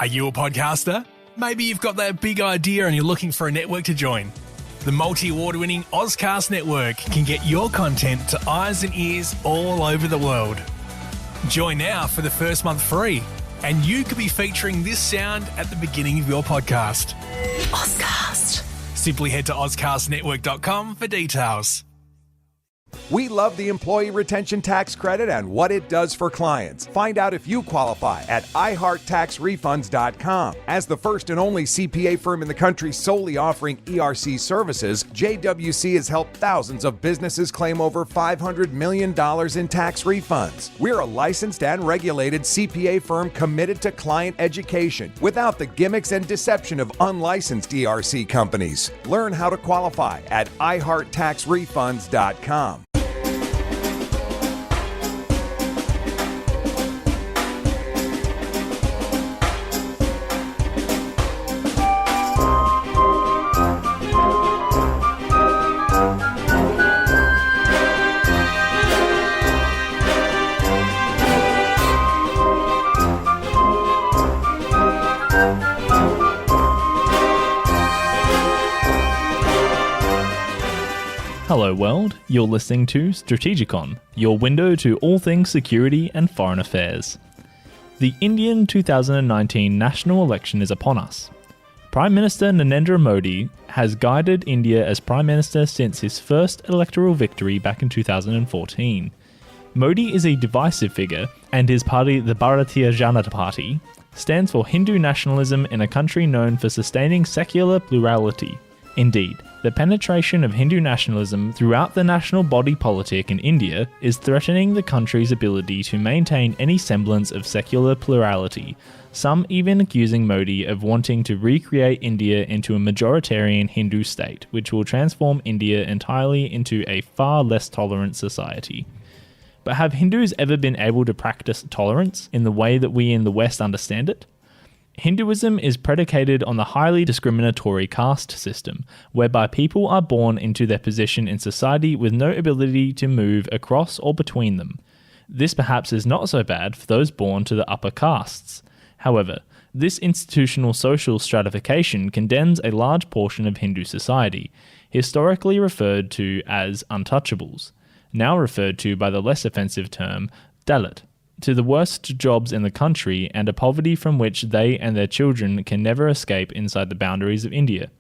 Are you a podcaster? Maybe you've got that big idea and you're looking for a network to join. The multi-award-winning Ozcast Network can get your content to eyes and ears all over the world. Join now for the first month free, and you could be featuring this sound at the beginning of your podcast. Ozcast. Simply head to ozcastnetwork.com for details. We love the Employee Retention Tax Credit and what it does for clients. Find out if you qualify at iHeartTaxRefunds.com. As the first and only CPA firm in the country solely offering ERC services, JWC has helped thousands of businesses claim over $500 million in tax refunds. We're a licensed and regulated CPA firm committed to client education without the gimmicks and deception of unlicensed ERC companies. Learn how to qualify at iHeartTaxRefunds.com. Hello world, you're listening to Strategicon, your window to all things security and foreign affairs. The Indian 2019 national election is upon us. Prime Minister Nanendra Modi has guided India as Prime Minister since his first electoral victory back in 2014. Modi is a divisive figure, and his party, the Bharatiya Janata Party, stands for Hindu nationalism in a country known for sustaining secular plurality. Indeed, the penetration of Hindu nationalism throughout the national body politic in India is threatening the country's ability to maintain any semblance of secular plurality, some even accusing Modi of wanting to recreate India into a majoritarian Hindu state, which will transform India entirely into a far less tolerant society. But have Hindus ever been able to practice tolerance in the way that we in the West understand it? Hinduism is predicated on the highly discriminatory caste system, whereby people are born into their position in society with no ability to move across or between them. This perhaps is not so bad for those born to the upper castes. However, this institutional social stratification condemns a large portion of Hindu society, historically referred to as untouchables, now referred to by the less offensive term Dalit, to the worst jobs in the country and a poverty from which they and their children can never escape inside the boundaries of India.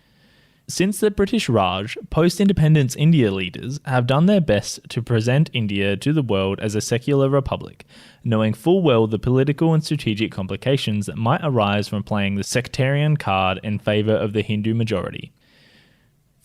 Since the British Raj, post-independence India leaders have done their best to present India to the world as a secular republic, knowing full well the political and strategic complications that might arise from playing the sectarian card in favour of the Hindu majority.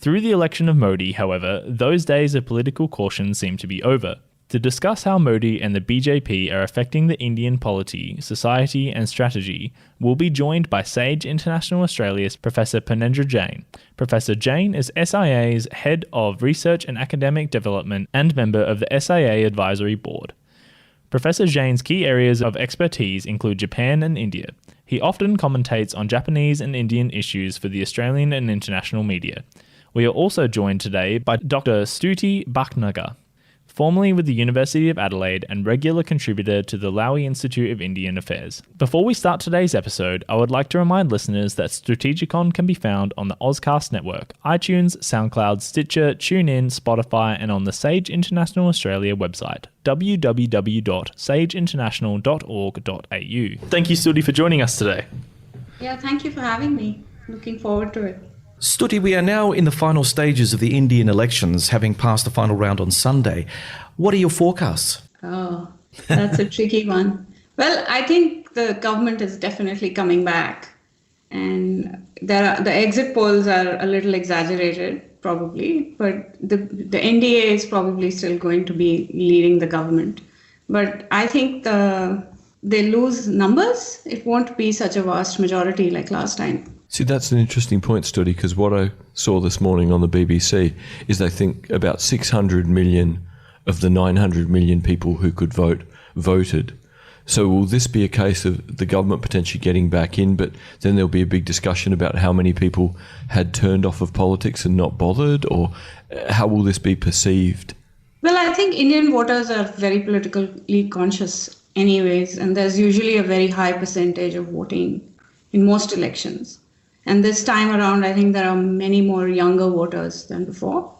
Through the election of Modi, however, those days of political caution seem to be over. To discuss how Modi and the BJP are affecting the Indian polity, society and strategy, we'll be joined by Sage International Australia's Professor Purnendra Jain. Professor Jain is SIA's Head of Research and Academic Development and member of the SIA Advisory Board. Professor Jain's key areas of expertise include Japan and India. He often commentates on Japanese and Indian issues for the Australian and international media. We are also joined today by Dr. Stuti Bhatnagar, formerly with the University of Adelaide and regular contributor to the Lowy Institute of Indian Affairs. Before we start today's episode, I would like to remind listeners that Strategicon can be found on the Ozcast Network, iTunes, SoundCloud, Stitcher, TuneIn, Spotify, and on the Sage International Australia website, www.sageinternational.org.au. Thank you, Stuti, for joining us today. Yeah, thank you for having me. Looking forward to it. Stuti, we are now in the final stages of the Indian elections, having passed the final round on Sunday. What are your forecasts? Oh, that's a tricky one. Well, I think the government is definitely coming back. And the exit polls are a little exaggerated, probably. But the NDA is probably still going to be leading the government. But I think they lose numbers. It won't be such a vast majority like last time. See, that's an interesting point, Stuti, because what I saw this morning on the BBC is they think about 600 million of the 900 million people who could vote voted. So will this be a case of the government potentially getting back in, but then there'll be a big discussion about how many people had turned off of politics and not bothered, or how will this be perceived? Well, I think Indian voters are very politically conscious anyways, and there's usually a very high percentage of voting in most elections. And this time around, I think there are many more younger voters than before,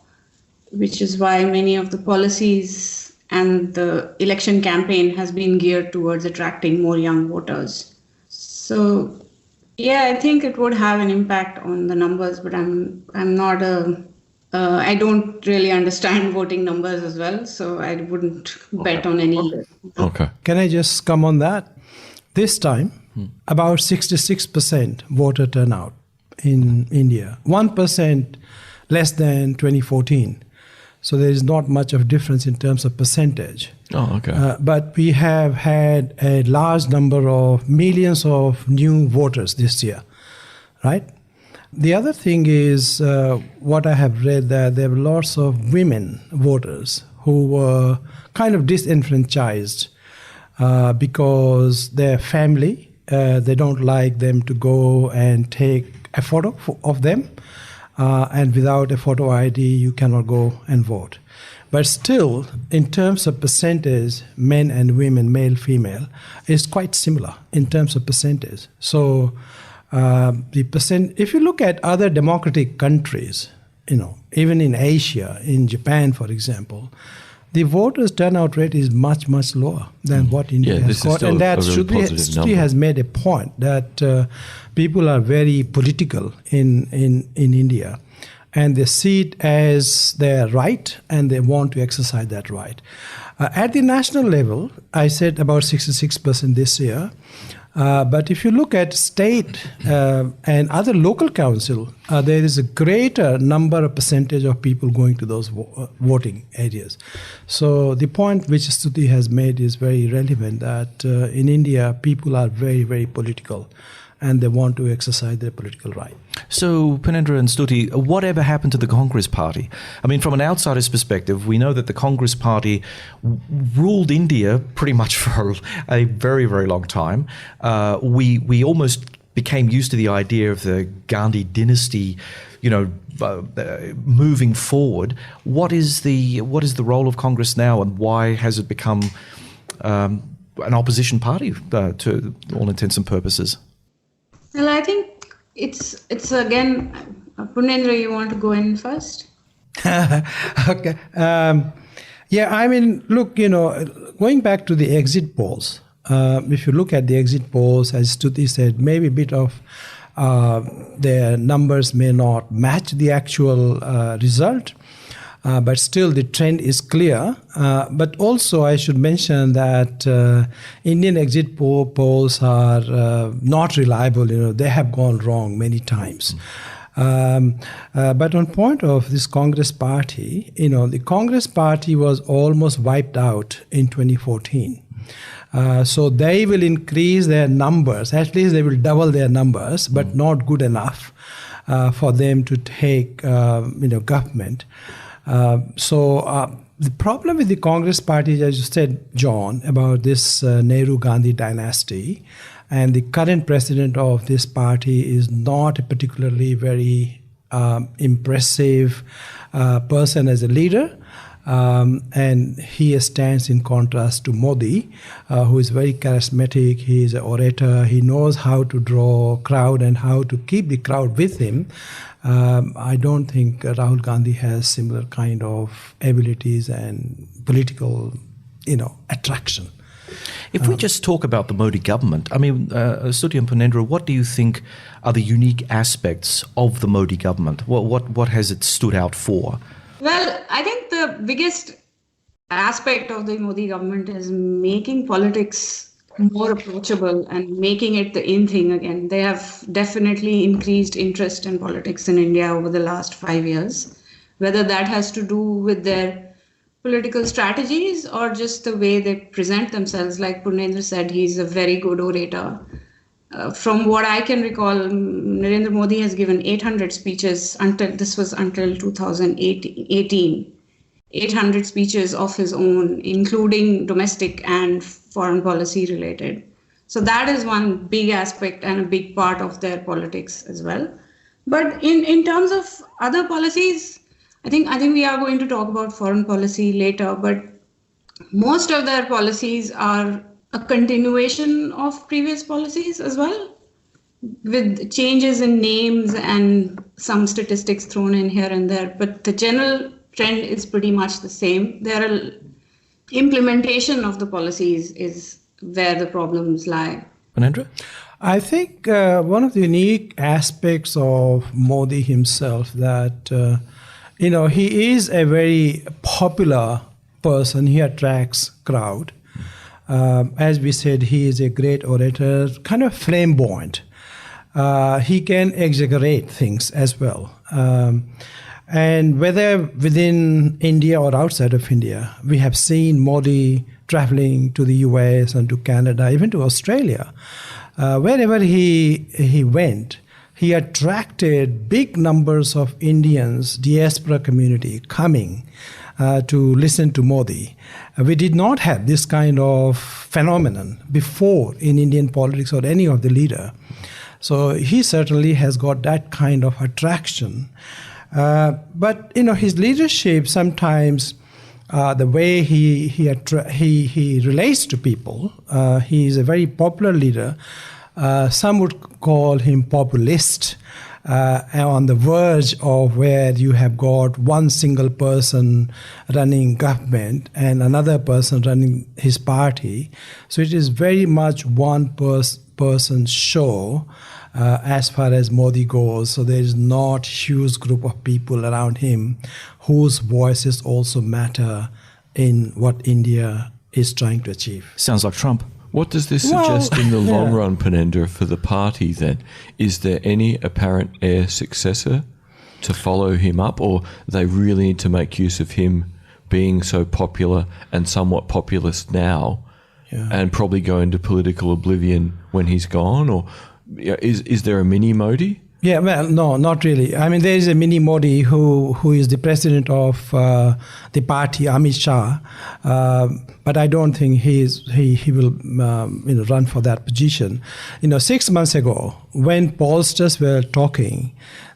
which is why many of the policies and the election campaign has been geared towards attracting more young voters. So, yeah, I think it would have an impact on the numbers, but I'm not I don't really understand voting numbers as well, so I wouldn't bet on any. Okay. Can I just come on that? This time, about 66% voter turnout in India, 1% less than 2014. So there is not much of difference in terms of percentage. Oh, okay. But we have had a large number of millions of new voters this year, right? The other thing is what I have read, that there were lots of women voters who were kind of disenfranchised because their family, they don't like them to go and take a photo of them. And without a photo ID, you cannot go and vote. But still, in terms of percentage, men and women, male, female, is quite similar in terms of percentage. So the percent, if you look at other democratic countries, even in Asia, in Japan, for example, the voters' turnout rate is much, much lower than what India has got. And that Stuti has made a point that people are very political in India, and they see it as their right, and they want to exercise that right. At the national level, I said about 66% this year. But if you look at state and other local council, there is a greater number of percentage of people going to those voting areas. So the point which Stuti has made is very relevant, that in India, people are very, very political, and they want to exercise their political right. So, Purnendra and Stuti, whatever happened to the Congress Party? I mean, from an outsider's perspective, we know that the Congress Party ruled India pretty much for a very, very long time. We almost became used to the idea of the Gandhi dynasty, moving forward. What is the role of Congress now, and why has it become an opposition party to all intents and purposes? Well, I think it's again, Purnendra, you want to go in first? Okay. Look, going back to the exit polls, if you look at the exit polls, as Stuti said, maybe a bit of their numbers may not match the actual result. But still the trend is clear. But also I should mention that Indian exit polls are not reliable. They have gone wrong many times. But on point of this Congress party, the Congress party was almost wiped out in 2014. So they will increase their numbers. At least they will double their numbers, but not good enough for them to take government. The problem with the Congress party, as you said, John, about this Nehru-Gandhi dynasty, and the current president of this party is not a particularly very impressive person as a leader. And he stands in contrast to Modi, who is very charismatic. He is an orator. He knows how to draw crowd and how to keep the crowd with him. I don't think Rahul Gandhi has similar kind of abilities and political, attraction. If we just talk about the Modi government, I mean, Stuti and Purnendra, what do you think are the unique aspects of the Modi government? What has it stood out for? Well, I think the biggest aspect of the Modi government is making politics more approachable and making it the in thing again. They have definitely increased interest in politics in India over the last 5 years, whether that has to do with their political strategies or just the way they present themselves. Like Purnendra said, he's a very good orator. From what I can recall, Narendra Modi has given 800 speeches until 2018. 800 speeches of his own, including domestic and foreign policy related. So that is one big aspect and a big part of their politics as well. But in terms of other policies, I think we are going to talk about foreign policy later, but most of their policies are a continuation of previous policies as well. with changes in names and some statistics thrown in here and there, but the general trend is pretty much the same. Implementation of the policies is where the problems lie. Purnendra? I think one of the unique aspects of Modi himself that, he is a very popular person. He attracts crowd. As we said, he is a great orator, kind of flamboyant. He can exaggerate things as well. And whether within India or outside of India, we have seen Modi traveling to the US and to Canada, even to Australia. Wherever he went, he attracted big numbers of Indians, diaspora community coming to listen to Modi. We did not have this kind of phenomenon before in Indian politics or any of the leader. So he certainly has got that kind of attraction. But his leadership sometimes, the way he relates to people, he is a very popular leader. Some would call him populist, on the verge of where you have got one single person running government and another person running his party. So it is very much one person show as far as Modi goes. So there is not huge group of people around him whose voices also matter in what India is trying to achieve. Sounds like Trump. What does this suggest in the long run, Purnendra, for the party then? Is there any apparent heir successor to follow him up, or they really need to make use of him being so popular and somewhat populist now and probably go into political oblivion when he's gone? Or is there a mini Modi? Yeah, well, no, not really. I mean, there is a mini Modi who is the president of the party, Amit Shah, but I don't think he will run for that position. 6 months ago, when pollsters were talking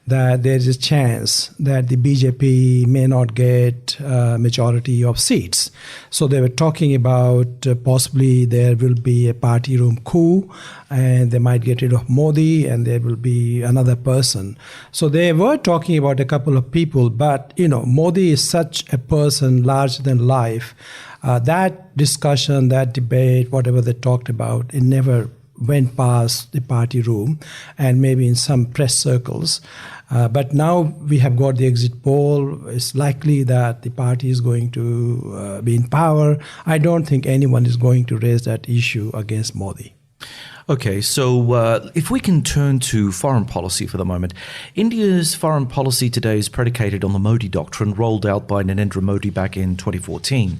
that there is a chance that the BJP may not get a majority of seats. So they were talking about possibly there will be a party room coup and they might get rid of Modi and there will be another person. So they were talking about a couple of people, but Modi is such a person larger than life. That discussion, that debate, whatever they talked about, it never went past the party room and maybe in some press circles. But now we have got the exit poll. It's likely that the party is going to be in power. I don't think anyone is going to raise that issue against Modi. Okay, so if we can turn to foreign policy for the moment. India's foreign policy today is predicated on the Modi doctrine rolled out by Narendra Modi back in 2014.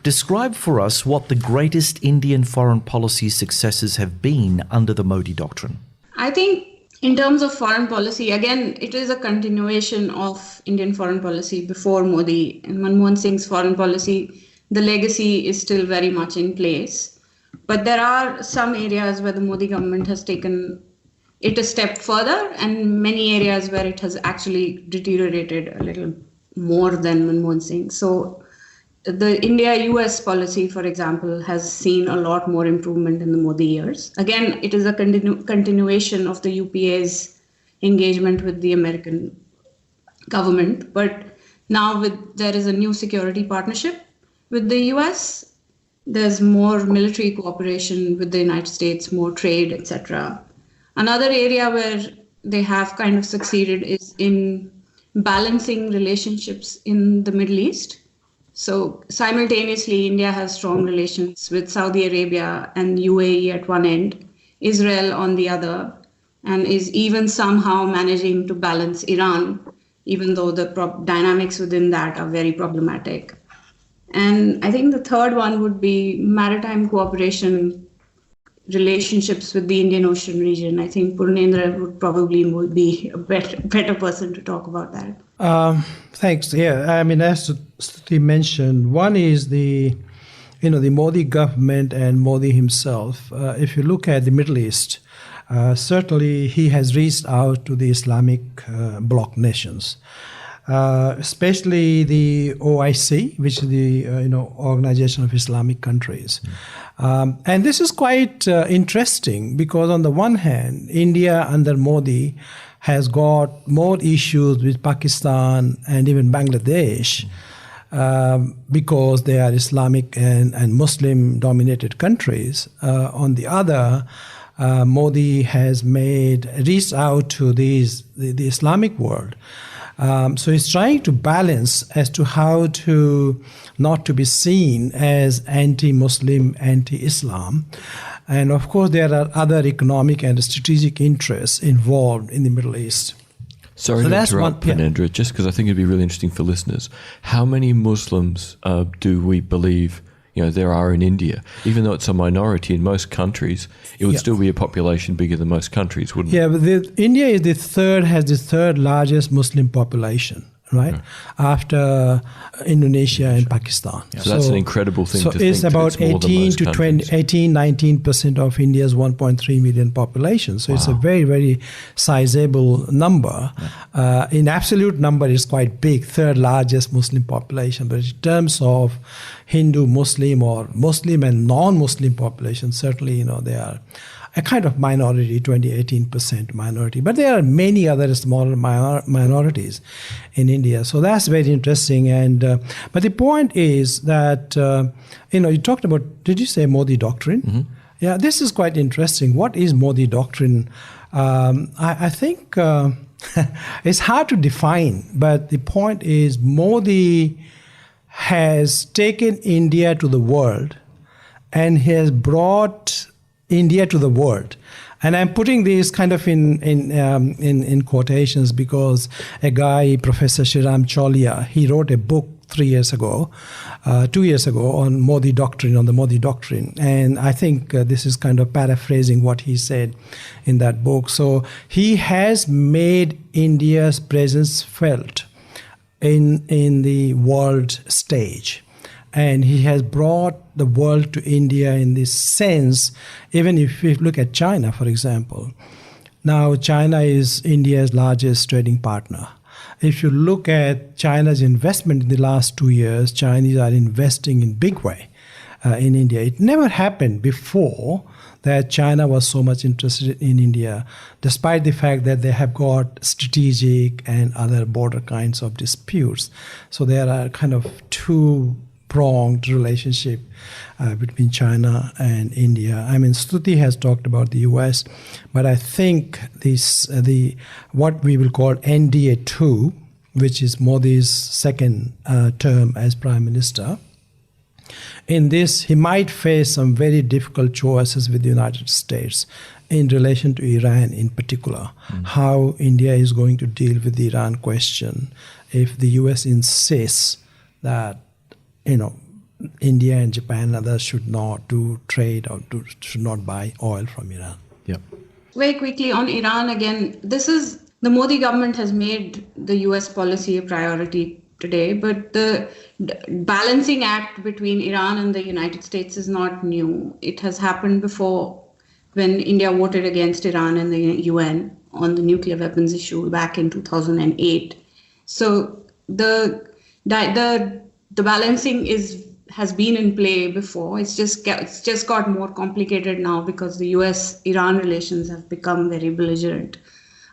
Describe for us what the greatest Indian foreign policy successes have been under the Modi doctrine. I think in terms of foreign policy, again, it is a continuation of Indian foreign policy before Modi. And Manmohan Singh's foreign policy, the legacy is still very much in place. But there are some areas where the Modi government has taken it a step further and many areas where it has actually deteriorated a little more than Manmohan Singh. So the India-US policy, for example, has seen a lot more improvement in the Modi years. Again, it is a continuation of the UPA's engagement with the American government. But now there is a new security partnership with the US. There's more military cooperation with the United States, more trade, etc. Another area where they have kind of succeeded is in balancing relationships in the Middle East. So simultaneously, India has strong relations with Saudi Arabia and UAE at one end, Israel on the other, and is even somehow managing to balance Iran, even though the dynamics within that are very problematic. And I think the third one would be maritime cooperation, relationships with the Indian Ocean region. I think Purnendra would probably be a better person to talk about that. Thanks. Yeah, I mean, as Stuti mentioned, one is the Modi government and Modi himself. If you look at the Middle East, certainly he has reached out to the Islamic bloc nations. Especially the OIC, which is the Organization of Islamic Countries. And this is quite interesting because on the one hand, India under Modi has got more issues with Pakistan and even Bangladesh because they are Islamic and Muslim-dominated countries. On the other, Modi has reached out to the Islamic world. So he's trying to balance as to how to not to be seen as anti-Muslim, anti-Islam. And of course, there are other economic and strategic interests involved in the Middle East. Sorry to interrupt, Purnendra, just because I think it'd be really interesting for listeners. How many Muslims do we believe there are in India? Even though it's a minority in most countries, it would still be a population bigger than most countries, wouldn't it? Yeah, but India is has the third largest Muslim population, right? After Indonesia and Pakistan. Yeah. So that's an incredible thing to think. So it's about 19% of India's 1.3 million population. So it's a very, very sizable number. Yeah. In absolute number, it's quite big, third largest Muslim population. But in terms of Hindu, Muslim, or Muslim and non-Muslim population, certainly, they are a kind of minority, 18% minority. But there are many other smaller minorities in India. So that's very interesting. And but the point is that, you talked about, did you say Modi doctrine? Mm-hmm. Yeah, this is quite interesting. What is Modi doctrine? I think it's hard to define, but the point is Modi has taken India to the world and he has brought India to the world. And I'm putting this kind of in quotations because a guy, Professor Shriram Cholia, he wrote a book 2 years ago, on the Modi doctrine. And I think this is kind of paraphrasing what he said in that book. So he has made India's presence felt in the world stage. And he has brought the world to India in this sense, even if you look at China, for example. Now, China is India's largest trading partner. If you look at China's investment in the last 2 years, Chinese are investing in big way in India. It never happened before that China was so much interested in India, despite the fact that they have got strategic and other border kinds of disputes. So there are kind of two-pronged relationship between China and India. I mean, Stuti has talked about the US, but I think what we will call NDA 2, which is Modi's second term as Prime Minister, in this, he might face some very difficult choices with the United States in relation to Iran in particular, how India is going to deal with the Iran question if the US insists that, India and Japan and others should not do trade or should not buy oil from Iran. Yep. Very quickly on Iran again, the Modi government has made the US policy a priority today, but the balancing act between Iran and the United States is not new. It has happened before when India voted against Iran in the UN on the nuclear weapons issue back in 2008. So the balancing has been in play before. It's just got more complicated now because the US-Iran relations have become very belligerent.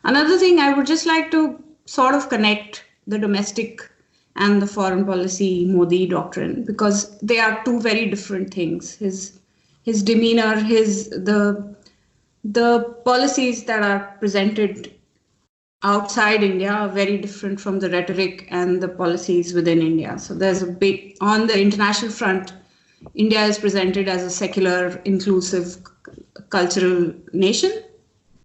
Another thing, I would just like to sort of connect the domestic and the foreign policy Modi doctrine, because they are two very different things. His demeanor, the policies that are presented outside India are very different from the rhetoric and the policies within India. So there's on the international front, India is presented as a secular, inclusive, cultural nation,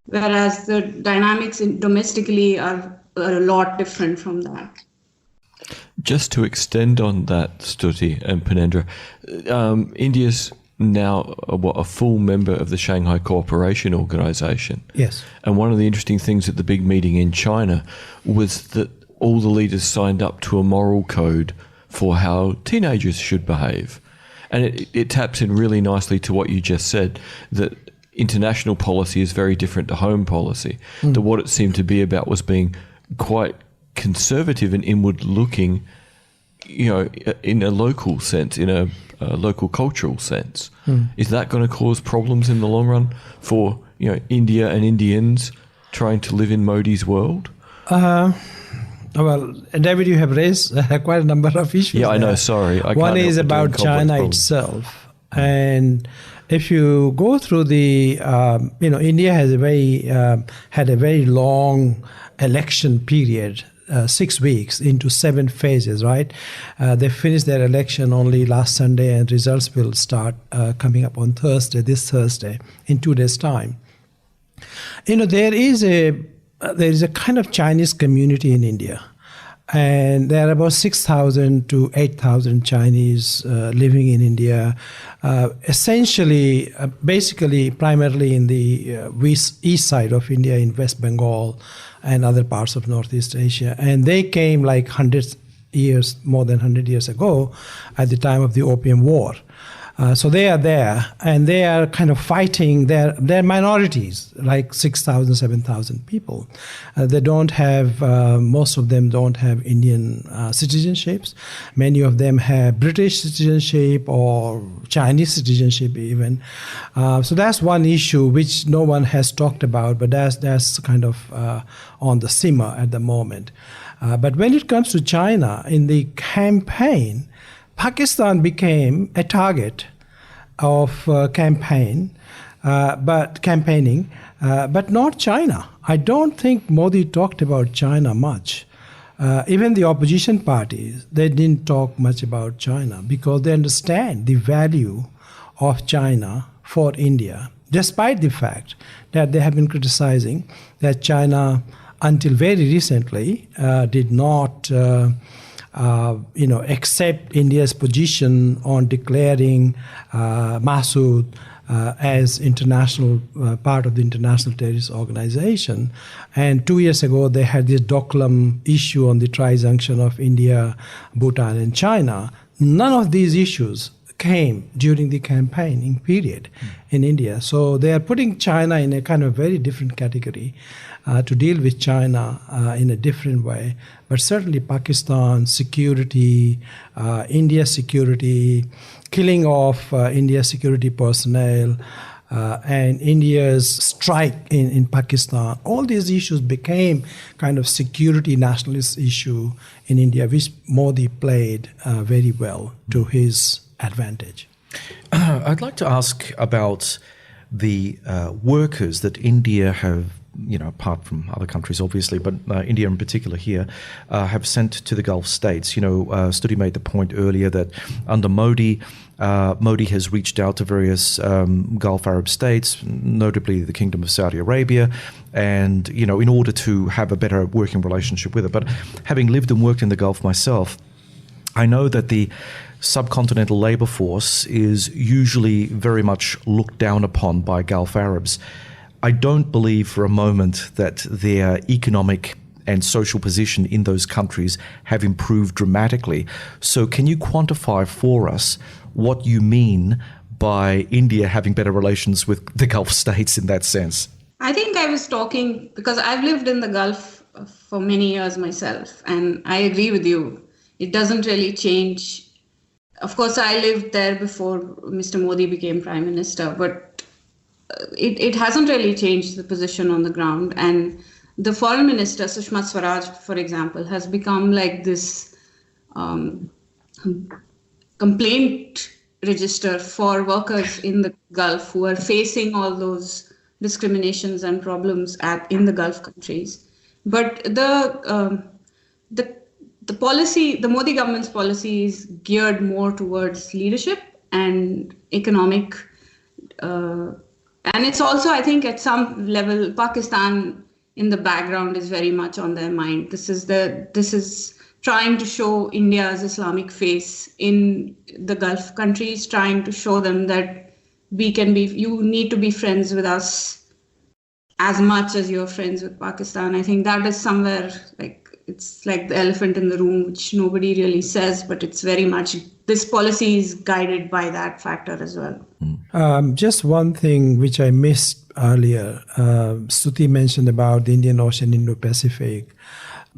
whereas the dynamics domestically are a lot different from that. Just to extend on that, Stuti and Purnendra, India's now a full member of the Shanghai Cooperation Organization. Yes. And one of the interesting things at the big meeting in China was that all the leaders signed up to a moral code for how teenagers should behave. And it taps in really nicely to what you just said, that international policy is very different to home policy. That what it seemed to be about was being quite conservative and inward looking in a local sense, in a local cultural sense, is that going to cause problems in the long run for India and Indians trying to live in Modi's world? Well, David, you have raised quite a number of issues. Yeah, I know. there. Sorry, One is about China itself, and if you go through the, India has had a very long election period. 6 weeks into 7 phases, right? They finished their election only last Sunday, and results will start coming up on this Thursday, in 2 days' time. There is a kind of Chinese community in India, and there are about 6,000 to 8,000 Chinese living in India, basically primarily in the east side of India, in West Bengal and other parts of Northeast Asia. And they came like more than 100 years ago at the time of the Opium War. So they are there, and they are kind of fighting. They're minorities, like 6,000, 7,000 people. They don't have, most of them don't have Indian citizenships. Many of them have British citizenship or Chinese citizenship even. So that's one issue which no one has talked about, but that's kind of on the simmer at the moment. But when it comes to China, in the campaign, Pakistan became a target of campaigning, but not China. I don't think Modi talked about China much. Even the opposition parties, they didn't talk much about China because they understand the value of China for India, despite the fact that they have been criticizing that China, until very recently, did not accept India's position on declaring Masood as international part of the International Terrorist Organization. And 2 years ago, they had this Doklam issue on the tri-junction of India, Bhutan, and China. None of these issues came during the campaigning period in India. So they are putting China in a kind of very different category to deal with China in a different way. But certainly Pakistan security, India security, killing of India security personnel, and India's strike in Pakistan, all these issues became kind of security nationalist issue in India, which Modi played very well to his advantage. I'd like to ask about the workers that India have, apart from other countries obviously, but India in particular here, have sent to the Gulf states. Stuti made the point earlier that under Modi, Modi has reached out to various Gulf Arab states, notably the Kingdom of Saudi Arabia, and, in order to have a better working relationship with it. But having lived and worked in the Gulf myself, I know that the subcontinental labor force is usually very much looked down upon by Gulf Arabs. I don't believe for a moment that their economic and social position in those countries have improved dramatically. So can you quantify for us what you mean by India having better relations with the Gulf states in that sense? I think I was talking, because I've lived in the Gulf for many years myself, and I agree with you. It doesn't really change. Of course, I lived there before Mr. Modi became Prime Minister, but it hasn't really changed the position on the ground. And the Foreign Minister, Sushma Swaraj, for example, has become like this complaint register for workers in the Gulf who are facing all those discriminations and problems in the Gulf countries. But the policy, the Modi government's policy is geared more towards leadership and economic, and it's also, I think, at some level, Pakistan in the background is very much on their mind. This is trying to show India's Islamic face in the Gulf countries, trying to show them that you need to be friends with us as much as you're friends with Pakistan. I think that is somewhere it's like the elephant in the room, which nobody really says, but it's very much, this policy is guided by that factor as well. Just one thing which I missed earlier, Stuti mentioned about the Indian Ocean, Indo-Pacific.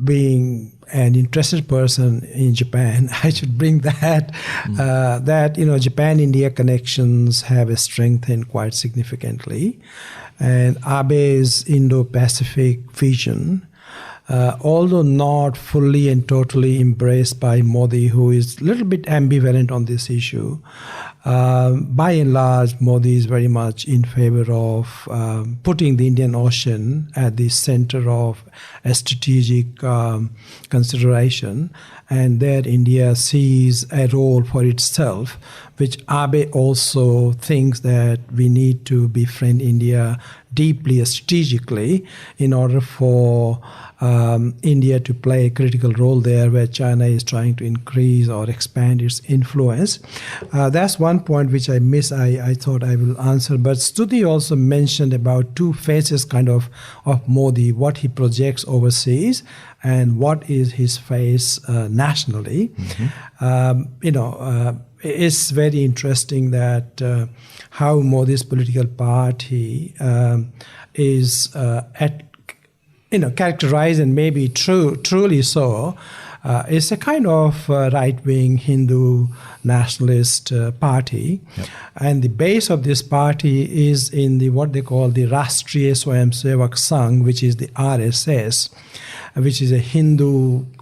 being an interested person in Japan, I should bring that Japan-India connections have strengthened quite significantly, and Abe's Indo-Pacific vision, although not fully and totally embraced by Modi, who is a little bit ambivalent on this issue, by and large, Modi is very much in favor of putting the Indian Ocean at the center of a strategic consideration, and there India sees a role for itself, which Abe also thinks that we need to befriend India deeply strategically in order for India to play a critical role there where China is trying to increase or expand its influence. That's one point which I missed. I thought I will answer. But Stuti also mentioned about two phases kind of Modi, what he projects overseas and what is his face nationally. It's very interesting that how Modi's political party is characterized, and maybe truly so, is a kind of right-wing Hindu nationalist party. Yep. And the base of this party is in the what they call the Rashtriya Swayamsevak Sangh, which is the RSS, which is a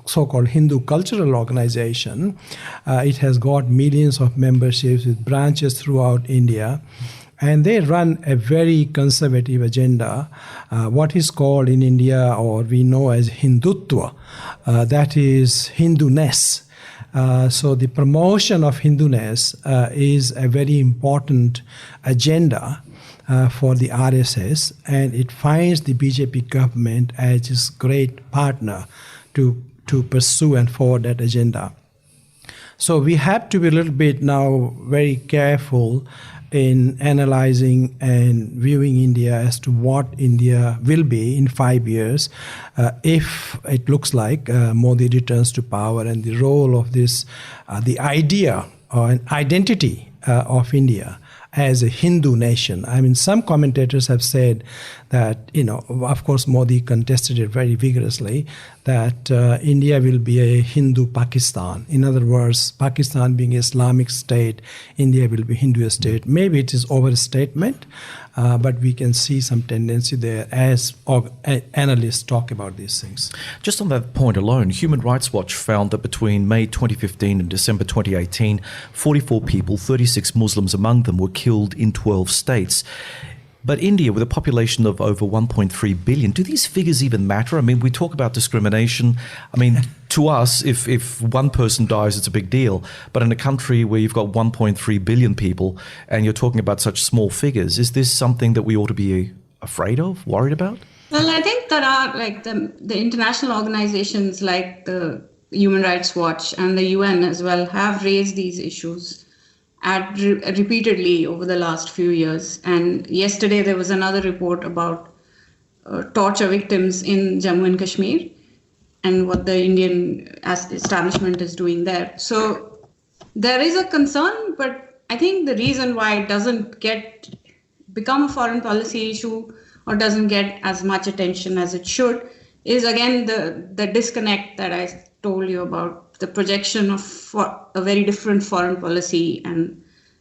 so-called Hindu cultural organization. It has got millions of memberships with branches throughout India. And they run a very conservative agenda, what is called in India, or we know as Hindutva, that is Hinduness. So the promotion of Hinduness is a very important agenda for the RSS, and it finds the BJP government as its great partner to pursue and forward that agenda. So we have to be a little bit now very careful in analyzing and viewing India as to what India will be in 5 years if it looks like Modi returns to power, and the role of this, the idea or an identity of India as a Hindu nation. I mean, some commentators have said that, of course, Modi contested it very vigorously, that India will be a Hindu Pakistan. In other words, Pakistan being an Islamic state, India will be a Hindu state. Maybe it is overstatement, but we can see some tendency there as analysts talk about these things. Just on that point alone, Human Rights Watch found that between May 2015 and December 2018, 44 people, 36 Muslims among them, were killed in 12 states. But India, with a population of over 1.3 billion, do these figures even matter? I mean, we talk about discrimination. I mean, to us, if one person dies, it's a big deal. But in a country where you've got 1.3 billion people and you're talking about such small figures, is this something that we ought to be afraid of, worried about? Well, I think there are the international organizations like the Human Rights Watch and the UN as well have raised these issues repeatedly over the last few years. And yesterday there was another report about torture victims in Jammu and Kashmir and what the Indian establishment is doing there. So there is a concern, but I think the reason why it doesn't become a foreign policy issue or doesn't get as much attention as it should is, again, the disconnect that I told you about, the projection of a very different foreign policy and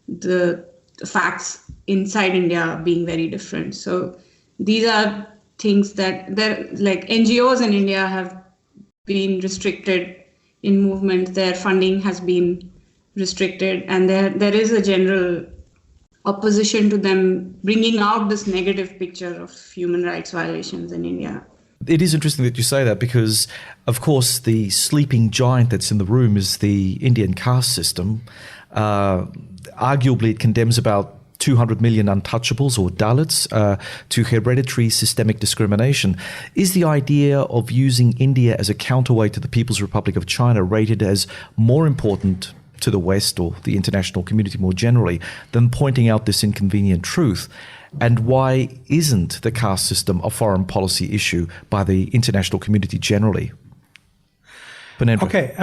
the facts inside India being very different. So these are things that NGOs in India have been restricted in movement. Their funding has been restricted, and there is a general opposition to them bringing out this negative picture of human rights violations in India. It is interesting that you say that because, of course, the sleeping giant that's in the room is the Indian caste system. Arguably, it condemns about 200 million untouchables or Dalits to hereditary systemic discrimination. Is the idea of using India as a counterweight to the People's Republic of China rated as more important to the West or the international community more generally than pointing out this inconvenient truth? And why isn't the caste system a foreign policy issue by the international community generally? Purnendra. Okay.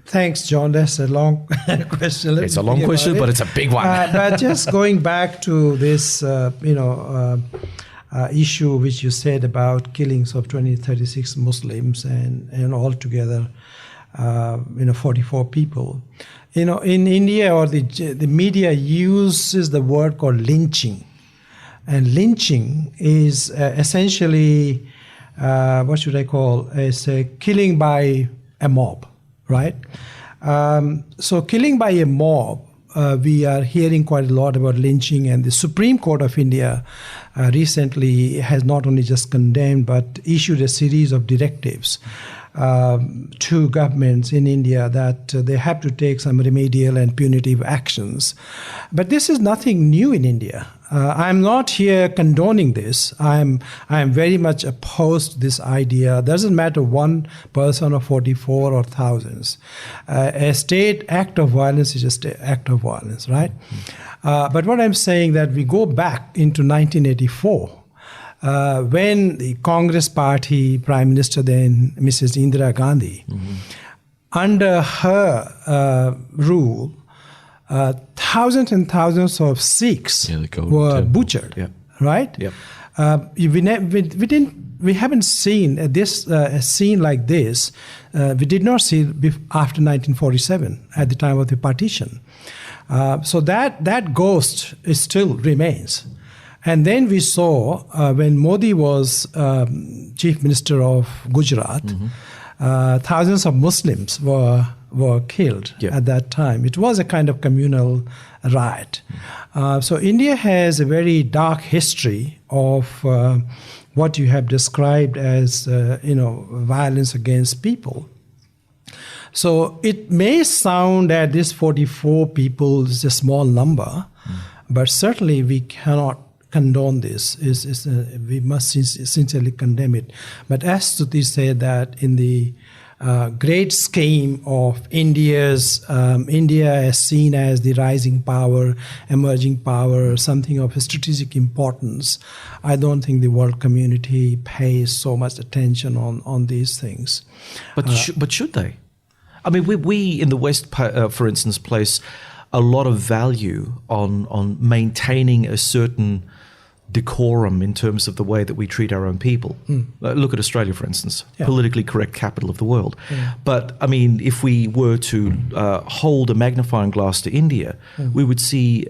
Thanks, John. That's a long question. It's a long question, but it's a big one. But just going back to this, issue which you said about killings of 36 Muslims and altogether 44 people. In India, or the media uses the word called lynching. And lynching is essentially, what should I call, it's a killing by a mob, right? So killing by a mob, we are hearing quite a lot about lynching, and the Supreme Court of India recently has not only just condemned but issued a series of directives to governments in India that they have to take some remedial and punitive actions. But this is nothing new in India. I'm not here condoning this. I'm very much opposed to this idea. Doesn't matter one person or 44 or thousands. A state act of violence is a state act of violence, right? But what I'm saying that we go back into 1984. When the Congress Party Prime Minister then, Mrs. Indira Gandhi, under her rule, thousands and thousands of Sikhs were butchered, right? Yep. We haven't seen a scene like this. We did not see after 1947 at the time of the partition. So that ghost still remains. And then we saw when Modi was Chief Minister of Gujarat, thousands of Muslims were killed at that time. It was a kind of communal riot. So India has a very dark history of what you have described as violence against people. So it may sound that this 44 people is a small number, but certainly we cannot condone this. We must sincerely condemn it. But as Stuti said, that in the great scheme of India is seen as the rising power, emerging power, something of strategic importance. I don't think the world community pays so much attention on these things. But should they? I mean, we in the West, for instance, place a lot of value on maintaining a certain decorum in terms of the way that we treat our own people. Look at Australia, for instance, politically correct capital of the world. But, I mean, if we were to hold a magnifying glass to India, we would see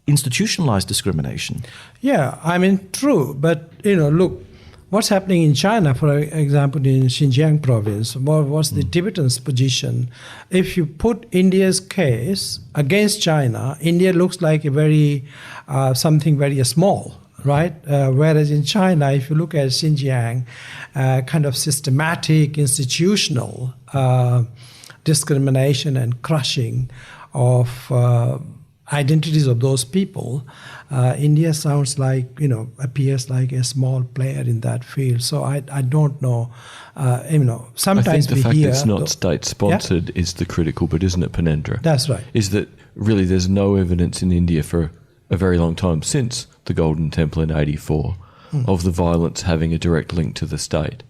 institutionalized discrimination. Yeah, I mean, true. But, look, what's happening in China, for example, in Xinjiang province, what's the Tibetans' position? If you put India's case against China, India looks like something very small, right? Whereas in China, if you look at Xinjiang, kind of systematic, institutional discrimination and crushing of identities of those people, India sounds like, appears like a small player in that field. So I don't know. Sometimes I think the fact hear it's not state-sponsored is the critical bit, isn't it, Purnendra? That's right. Is that really there's no evidence in India for a very long time since the Golden Temple in 84 of the violence having a direct link to the state.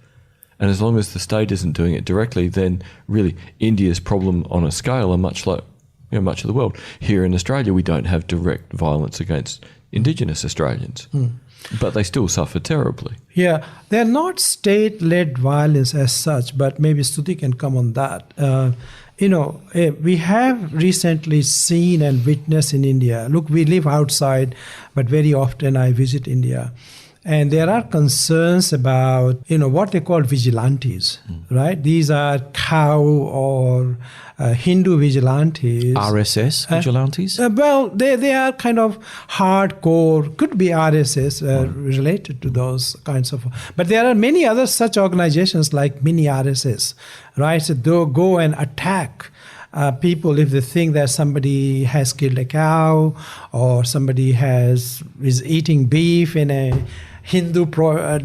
And as long as the state isn't doing it directly, then really India's problem on a scale are much like much of the world. Here in Australia, we don't have direct violence against Indigenous Australians, but they still suffer terribly. Yeah, they're not state-led violence as such, but maybe Stuti can come on that. We have recently seen and witnessed in India. Look, we live outside, but very often I visit India. And there are concerns about, what they call vigilantes, right? These are cow or Hindu vigilantes. RSS vigilantes? Well, they are kind of hardcore, could be RSS related to those kinds of. But there are many other such organizations like mini RSS, right? So they'll go and attack people if they think that somebody has killed a cow or somebody is eating beef in a Hindu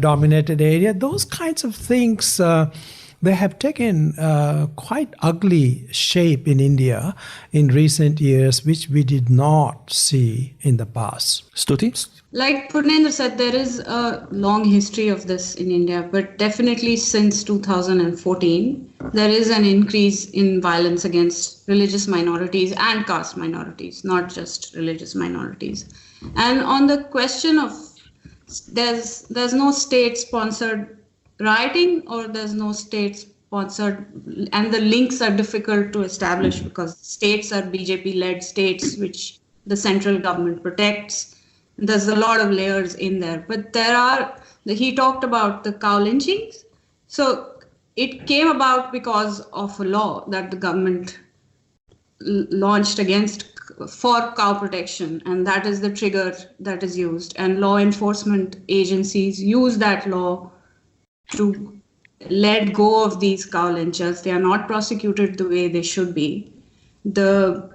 dominated area. Those kinds of things, they have taken quite ugly shape in India in recent years, which we did not see in the past. Stuti? Like Purnendra said, there is a long history of this in India, but definitely since 2014, there is an increase in violence against religious minorities and caste minorities, not just religious minorities. And on the question of there's no state-sponsored rioting, or there's no state-sponsored, and the links are difficult to establish because states are BJP-led states, which the central government protects. There's a lot of layers in there, but he talked about the cow lynchings. So it came about because of a law that the government launched for cow protection, and that is the trigger that is used. And law enforcement agencies use that law to let go of these cow lynchers. They are not prosecuted the way they should be. The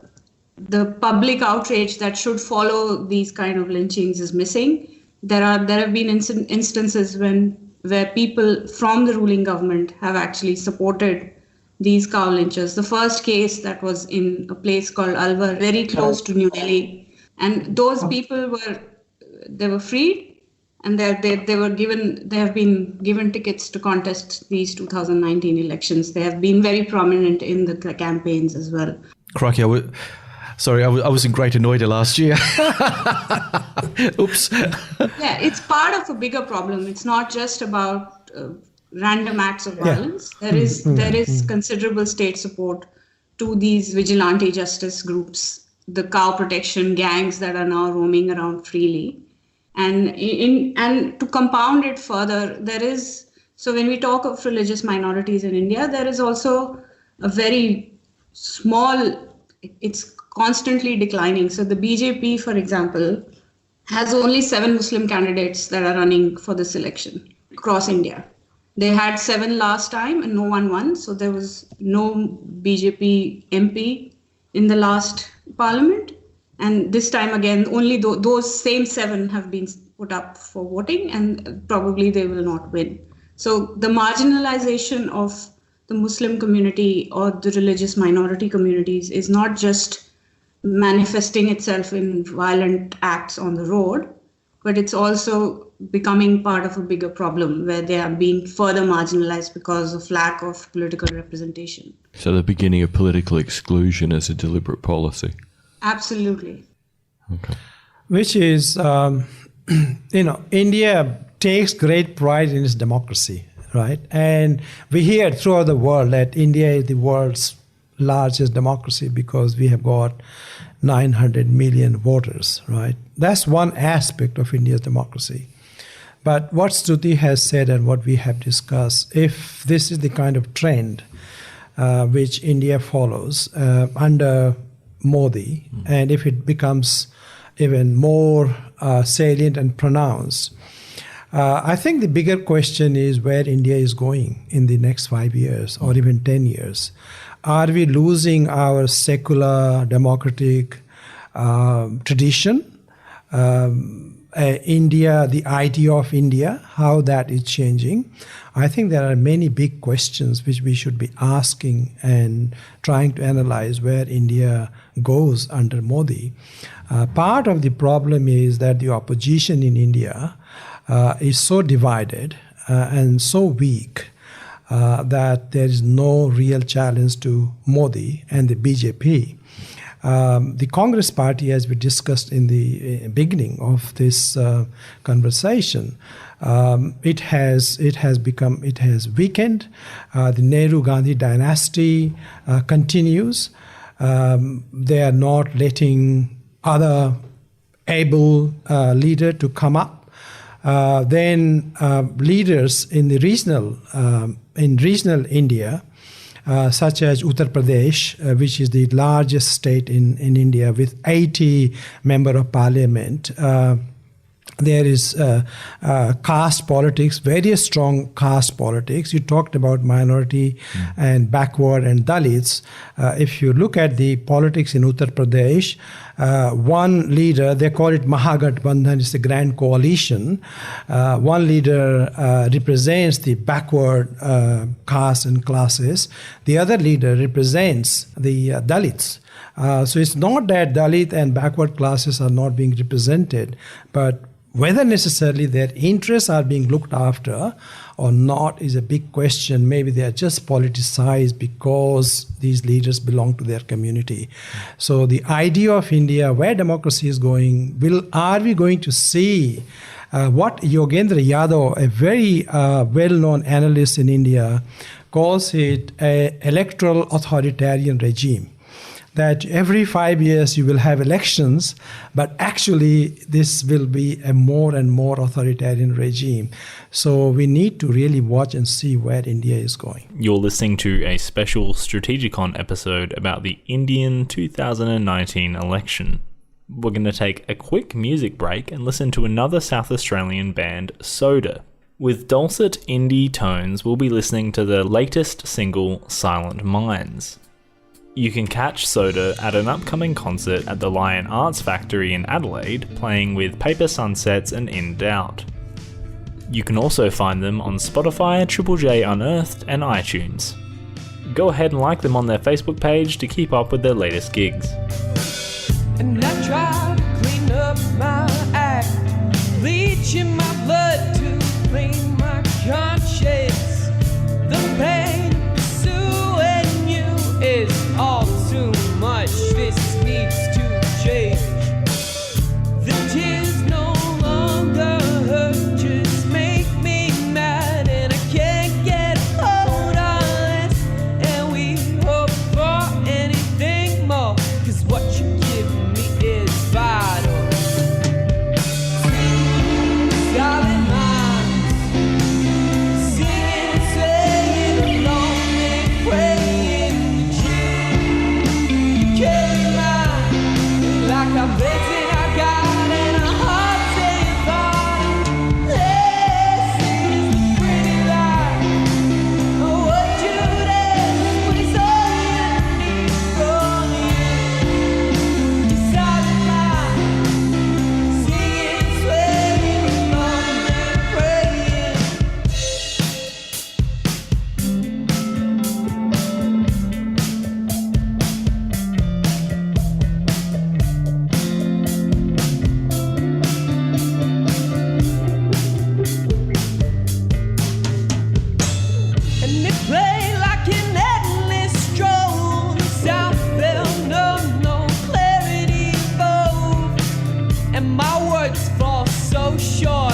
public outrage that should follow these kind of lynchings is missing. There have been instances where people from the ruling government have actually supported these cow lynchers. The first case that was in a place called Alwar, very close to New Delhi, and those people were freed, and they have been given tickets to contest these 2019 elections. They have been very prominent in the campaigns as well. Crikey, I was in Greater Noida last year. Oops. Yeah, it's part of a bigger problem. It's not just about random acts of violence. There is considerable state support to these vigilante justice groups, the cow protection gangs that are now roaming around freely. And to compound it further, so when we talk of religious minorities in India, there is also a very small, it's constantly declining. So the BJP, for example, has only 7 Muslim candidates that are running for this election across India. They had 7 last time and no one won. So there was no BJP MP in the last parliament. And this time again, only those same 7 have been put up for voting, and probably they will not win. So the marginalization of the Muslim community or the religious minority communities is not just manifesting itself in violent acts on the road, but it's also becoming part of a bigger problem where they are being further marginalized because of lack of political representation. So the beginning of political exclusion as a deliberate policy. Absolutely. Okay. Which is, India takes great pride in its democracy, right? And we hear throughout the world that India is the world's largest democracy because we have got 900 million voters, right? That's one aspect of India's democracy. But what Stuti has said and what we have discussed, if this is the kind of trend which India follows under Modi, and if it becomes even more salient and pronounced, I think the bigger question is where India is going in the next 5 years or even 10 years. Are we losing our secular democratic tradition? India, the idea of India, how that is changing. I think there are many big questions which we should be asking and trying to analyze where India goes under Modi. Part of the problem is that the opposition in India is so divided and so weak that there is no real challenge to Modi and the BJP. The Congress party, as we discussed in the beginning of this conversation, it has weakened. The Nehru-Gandhi dynasty continues. They are not letting other able leader to come up. Then leaders in the regional India, such as Uttar Pradesh, which is the largest state in India with 80 member of parliament. There is caste politics, very strong caste politics. You talked about minority and backward and Dalits. If you look at the politics in Uttar Pradesh, one leader, they call it Mahagathbandhan, it's a grand coalition. One leader represents the backward caste and classes. The other leader represents the Dalits. So it's not that Dalit and backward classes are not being represented, but whether necessarily their interests are being looked after or not is a big question. Maybe they are just politicized because these leaders belong to their community. So the idea of India, where democracy is going, are we going to see What Yogendra Yadav, a very well-known analyst in India, calls it an electoral authoritarian regime. That every 5 years you will have elections, but actually this will be a more and more authoritarian regime. So we need to really watch and see where India is going. You're listening to a special Strategicon episode about the Indian 2019 election. We're going to take a quick music break and listen to another South Australian band, Soda. With dulcet indie tones, we'll be listening to the latest single, Silent Minds. You can catch Soda at an upcoming concert at the Lion Arts Factory in Adelaide, playing with Paper Sunsets and In Doubt. You can also find them on Spotify, Triple J Unearthed, and iTunes. Go ahead and like them on their Facebook page to keep up with their latest gigs. And I try to clean up my act, bleaching my blood to clean my conscience. The pain of pursuing you is all too much. This needs to change. The tears no longer hurt, just make me mad, and I can't get hold on this. And we hope for anything more, 'cause what you give me is vital. Silent minds, singing, swaying along and praying that you carry mine like I'm blessing I got in a heart saying fine. This is the pretty life. Oh, what you did was all you need from you. Silent minds, singing, swaying along and praying. And they play like an endless stroll. The sound felt no clarity both. And my words fall so short.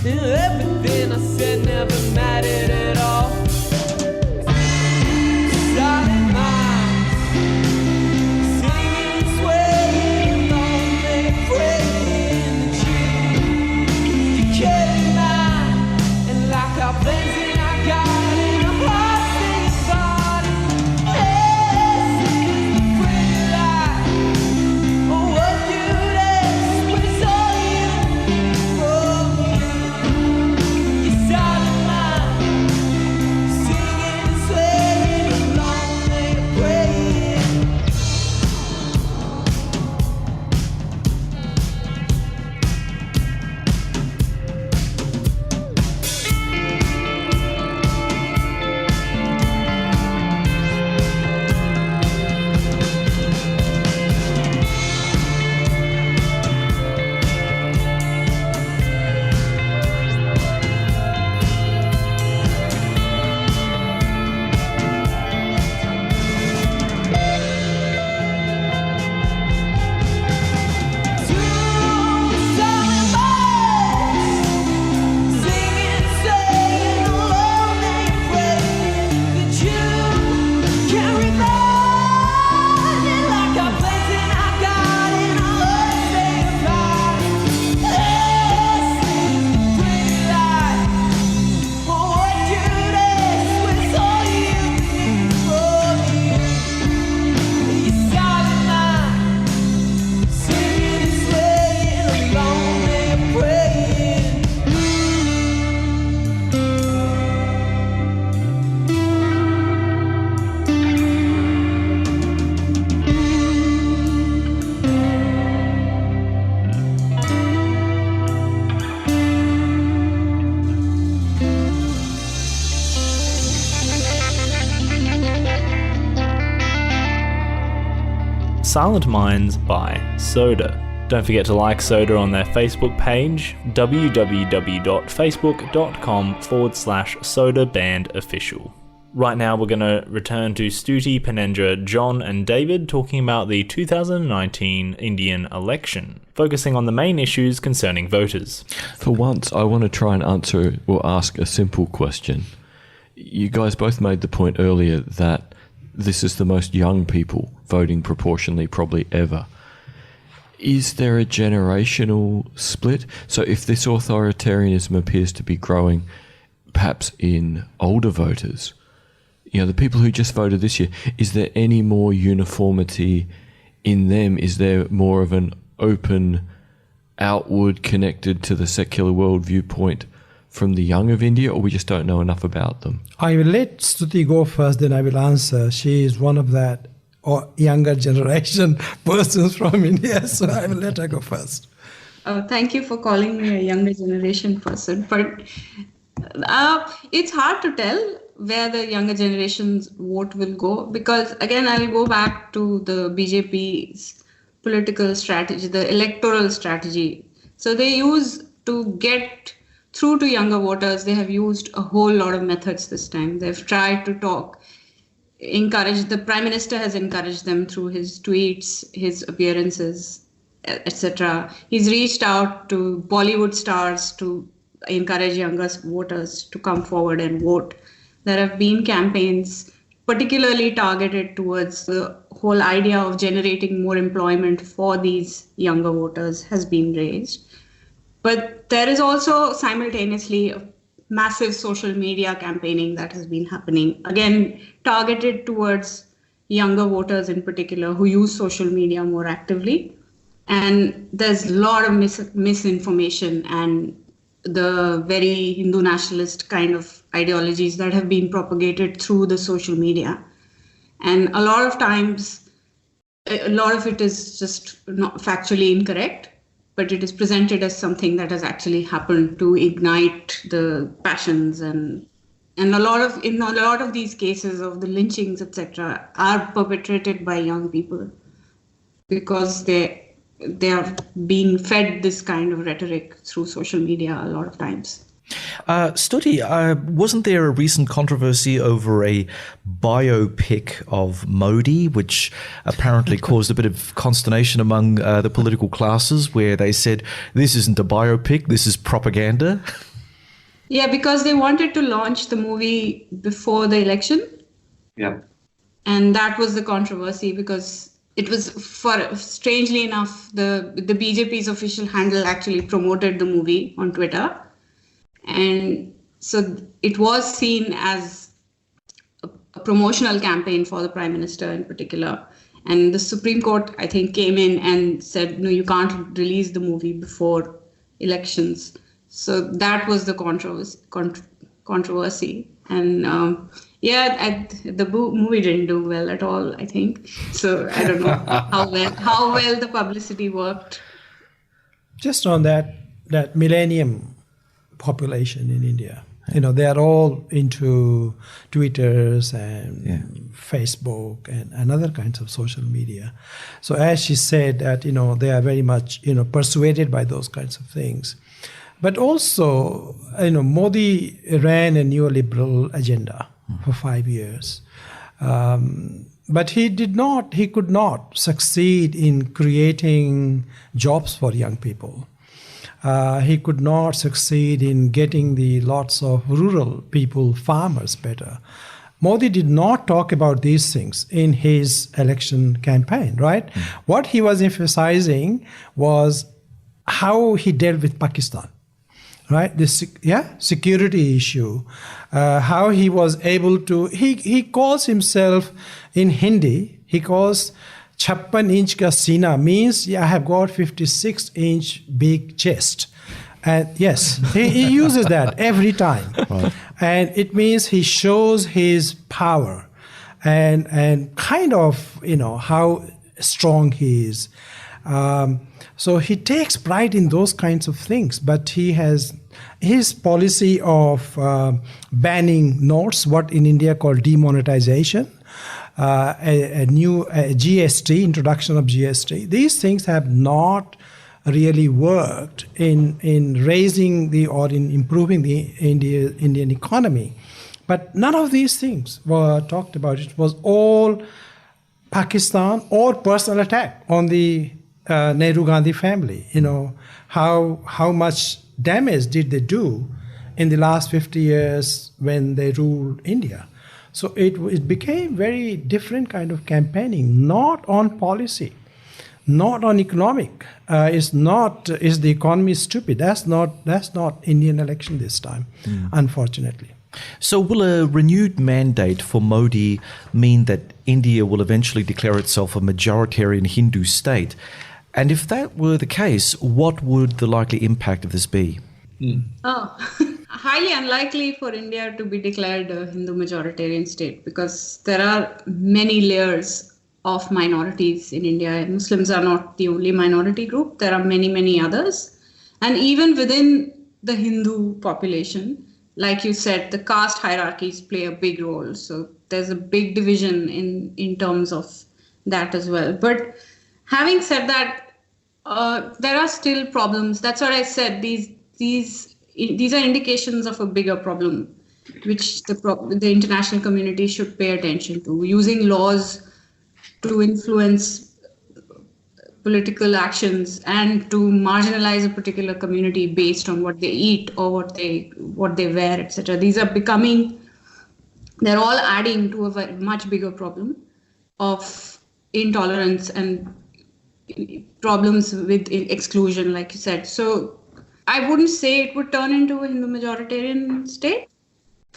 And everything I said never mattered at all. Silent minds, singing, swaying along and praying that you carry mine. And like our plans and I got in a heart saying body. This is the pretty life. Oh, what you ask was all you need from you. Your silent mind, singing and swaying along and praying. Silent Minds by Soda. Don't forget to like Soda on their Facebook page, www.facebook.com/SodaBandOfficial. Right now, we're going to return to Stuti, Purnendra, John, and David talking about the 2019 Indian election, focusing on the main issues concerning voters. For once, I want to try and answer or ask a simple question. You guys both made the point earlier that this is the most young people voting proportionally probably ever. Is there a generational split? So if this authoritarianism appears to be growing perhaps in older voters, the people who just voted this year, is there any more uniformity in them? Is there more of an open, outward, connected to the secular world viewpoint from the young of India, or we just don't know enough about them? I will let Stuti go first, then I will answer. She is one of that younger generation persons from India, so I will let her go first. Thank you for calling me a younger generation person, but it's hard to tell where the younger generation's vote will go, because again, I'll go back to the BJP's political strategy, the electoral strategy. So they use to get through to younger voters, they have used a whole lot of methods this time. They've tried to the Prime Minister has encouraged them through his tweets, his appearances, etc. He's reached out to Bollywood stars to encourage younger voters to come forward and vote. There have been campaigns particularly targeted towards the whole idea of generating more employment for these younger voters has been raised. But there is also simultaneously a massive social media campaigning that has been happening, again, targeted towards younger voters in particular who use social media more actively. And there's a lot of misinformation and the very Hindu nationalist kind of ideologies that have been propagated through the social media. And a lot of times, a lot of it is just not factually incorrect, but it is presented as something that has actually happened to ignite the passions. And in a lot of these cases of the lynchings, etc., are perpetrated by young people because they are being fed this kind of rhetoric through social media a lot of times. Stuti, wasn't there a recent controversy over a biopic of Modi, which apparently caused a bit of consternation among the political classes, where they said, this isn't a biopic, this is propaganda? Yeah, because they wanted to launch the movie before the election. Yeah. And that was the controversy, because it was, strangely enough, the BJP's official handle actually promoted the movie on Twitter. And so it was seen as a promotional campaign for the Prime Minister in particular. And the Supreme Court, I think, came in and said, no, you can't release the movie before elections. So that was the controversy. And the movie didn't do well at all, I think. So I don't know how well the publicity worked. Just on that millennium population in India, they are all into Twitters and Facebook and other kinds of social media. So as she said that, they are very much, persuaded by those kinds of things. But also, Modi ran a neoliberal agenda for 5 years. But he could not succeed in creating jobs for young people. He could not succeed in getting the lots of rural people, farmers, better. Modi did not talk about these things in his election campaign, right? What he was emphasizing was how he dealt with Pakistan, right? This security issue, how he was able to, he calls himself in Hindi, he calls 56-inch ka sina, means I have got 56-inch big chest. And yes, he uses that every time. Right. And it means he shows his power and kind of, how strong he is. So he takes pride in those kinds of things, but he has his policy of banning notes, what in India called demonetization, a new GST, introduction of GST. These things have not really worked in raising or in improving the Indian economy. But none of these things were talked about. It was all Pakistan or personal attack on the Nehru-Gandhi family. How much damage did they do in the last 50 years when they ruled India? So it became very different kind of campaigning, not on policy, not on economic. Is the economy stupid? That's not Indian election this time, unfortunately. So will a renewed mandate for Modi mean that India will eventually declare itself a majoritarian Hindu state? And if that were the case, what would the likely impact of this be? Highly unlikely for India to be declared a Hindu majoritarian state, because there are many layers of minorities in India. Muslims are not the only minority group. There are many, many others. And even within the Hindu population, like you said, the caste hierarchies play a big role. So there's a big division in terms of that as well. But having said that, there are still problems. That's what I said. These are indications of a bigger problem, which the international community should pay attention to. Using laws to influence political actions and to marginalize a particular community based on what they eat or what they wear, etc. They're all adding to a much bigger problem of intolerance and problems with exclusion, like you said. So I wouldn't say it would turn into a Hindu majoritarian state,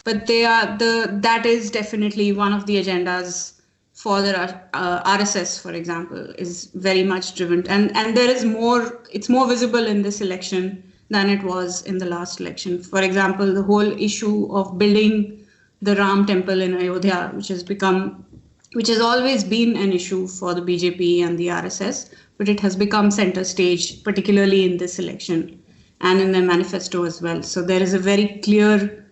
but that is definitely one of the agendas for the RSS, for example, is very much driven. And there is it's more visible in this election than it was in the last election. For example, the whole issue of building the Ram temple in Ayodhya, which has always been an issue for the BJP and the RSS, but it has become center stage, particularly in this election and in their manifesto as well. So there is a very clear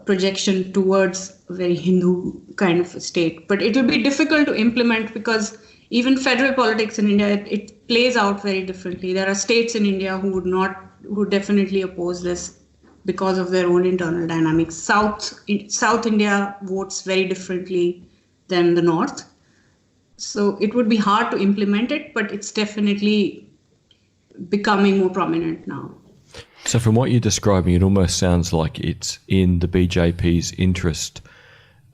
projection towards a very Hindu kind of a state. But it will be difficult to implement because even federal politics in India, it plays out very differently. There are states in India who definitely oppose this because of their own internal dynamics. South India votes very differently than the North. So it would be hard to implement it, but it's definitely becoming more prominent now. So from what you're describing, it almost sounds like it's in the BJP's interest,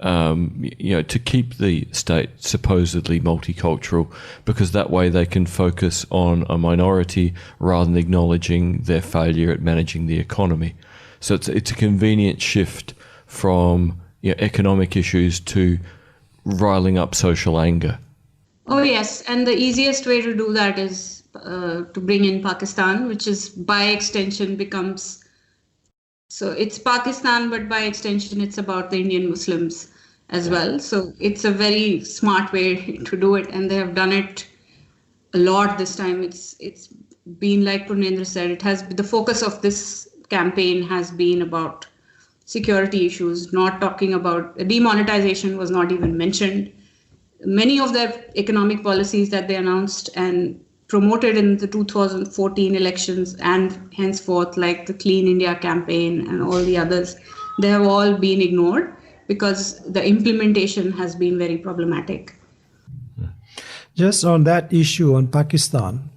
to keep the state supposedly multicultural, because that way they can focus on a minority rather than acknowledging their failure at managing the economy. So it's a convenient shift from economic issues to riling up social anger. Oh, yes. And the easiest way to do that is to bring in Pakistan, which is by extension becomes, so it's Pakistan, but by extension, it's about the Indian Muslims as well. So it's a very smart way to do it. And they have done it a lot this time. It's been, like Purnendra said, the focus of this campaign has been about security issues, not talking about demonetization was not even mentioned. Many of their economic policies that they announced and promoted in the 2014 elections and henceforth, like the Clean India campaign and all the others, they have all been ignored because the implementation has been very problematic. Just on that issue on Pakistan,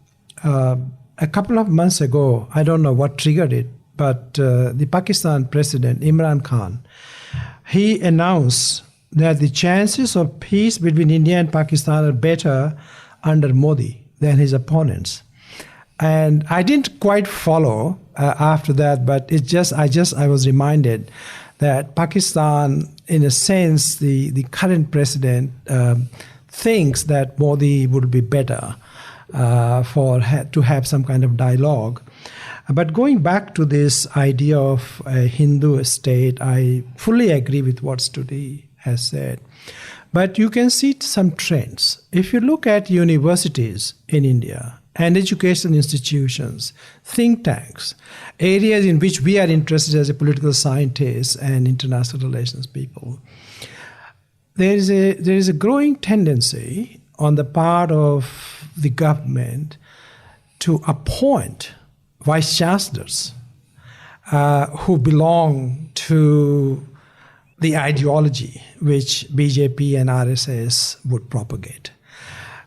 a couple of months ago, I don't know what triggered it, but the Pakistan president, Imran Khan, he announced that the chances of peace between India and Pakistan are better under Modi than his opponents. And I didn't quite follow after that, but I was reminded that Pakistan, in a sense, the current president thinks that Modi would be better to have some kind of dialogue. But going back to this idea of a Hindu state, I fully agree with what Stuti has said. But you can see some trends. If you look at universities in India and educational institutions, think tanks, areas in which we are interested as a political scientists and international relations people, there is a growing tendency on the part of the government to appoint vice chancellors who belong to the ideology which BJP and RSS would propagate.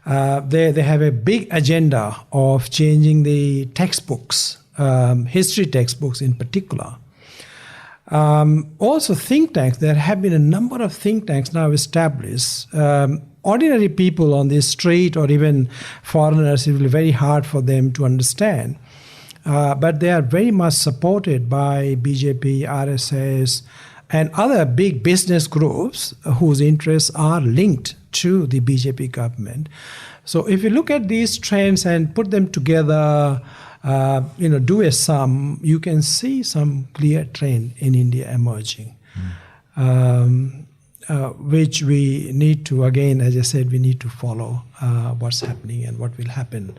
They have a big agenda of changing the textbooks, history textbooks in particular. Also think tanks, there have been a number of think tanks now established. Ordinary people on the street or even foreigners, it will be very hard for them to understand. But they are very much supported by BJP, RSS, and other big business groups whose interests are linked to the BJP government. So if you look at these trends and put them together, do a sum, you can see some clear trend in India emerging, which we need to, again, as I said, we need to follow what's happening and what will happen